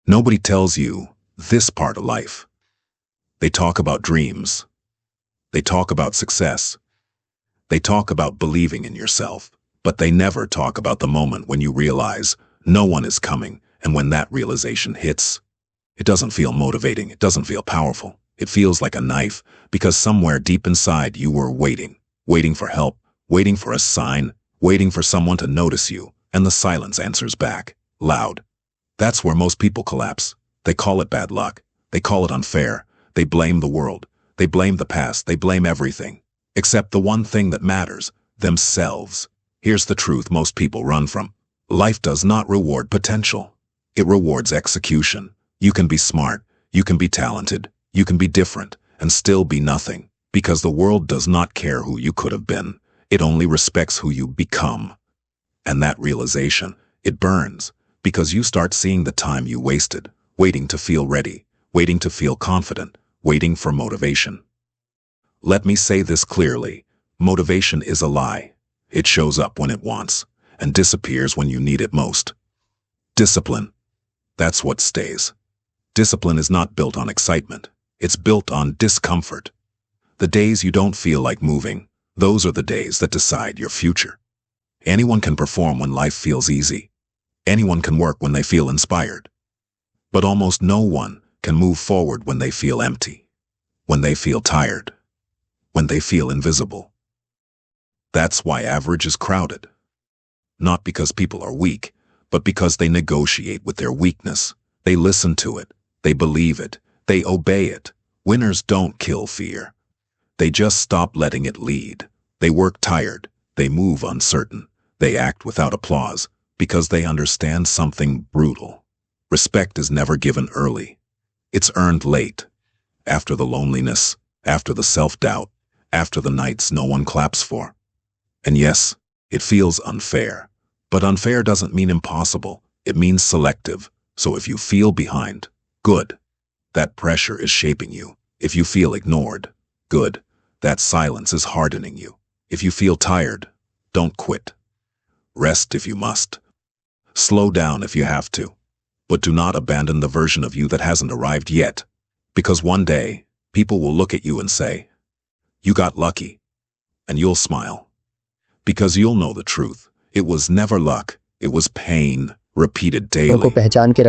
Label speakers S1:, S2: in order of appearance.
S1: Nobody tells you this part of life. They talk about dreams. They talk about success. They talk about believing in yourself. But they never talk about the moment when you realize no one is coming, and when that realization hits, it doesn't feel motivating, it doesn't feel powerful. It feels like a knife, because somewhere deep inside you were waiting for help, waiting for a sign, waiting for someone to notice you, and the silence answers back, loud. That's where most people collapse. They call it bad luck. They call it unfair. They blame the world. They blame the past. They blame everything. Except the one thing that matters, themselves. Here's the truth most people run from. Life does not reward potential. It rewards execution. You can be smart. You can be talented. You can be different and still be nothing. Because the world does not care who you could have been. It only respects who you become. And that realization, it burns. Because you start seeing the time you wasted, waiting to feel ready, waiting to feel confident, waiting for motivation. Let me say this clearly. Motivation is a lie. It shows up when it wants, and disappears when you need it most. Discipline. That's what stays. Discipline is not built on excitement. It's built on discomfort. The days you don't feel like moving, those are the days that decide your future. Anyone can perform when life feels easy. Anyone can work when they feel inspired. But almost no one can move forward when they feel empty, when they feel tired, when they feel invisible. That's why average is crowded. Not because people are weak, but because they negotiate with their weakness. They listen to it. They believe it. They obey it. Winners don't kill fear. They just stop letting it lead. They work tired. They move uncertain. They act without applause because they understand something brutal. Respect is never given early. It's earned late. After the loneliness, after the self-doubt, after the nights no one claps for. And yes, it feels unfair. But unfair doesn't mean impossible. It means selective. So if you feel behind, good. That pressure is shaping you. If you feel ignored, good. That silence is hardening you. If you feel tired, don't quit. Rest if you must. Slow down if you have to. But do not abandon the version of you that hasn't arrived yet. Because one day, people will look at you and say, "You got lucky." And you'll smile. Because you'll know the truth. It was never luck. It was pain, repeated
S2: को
S1: daily.
S2: पहचान के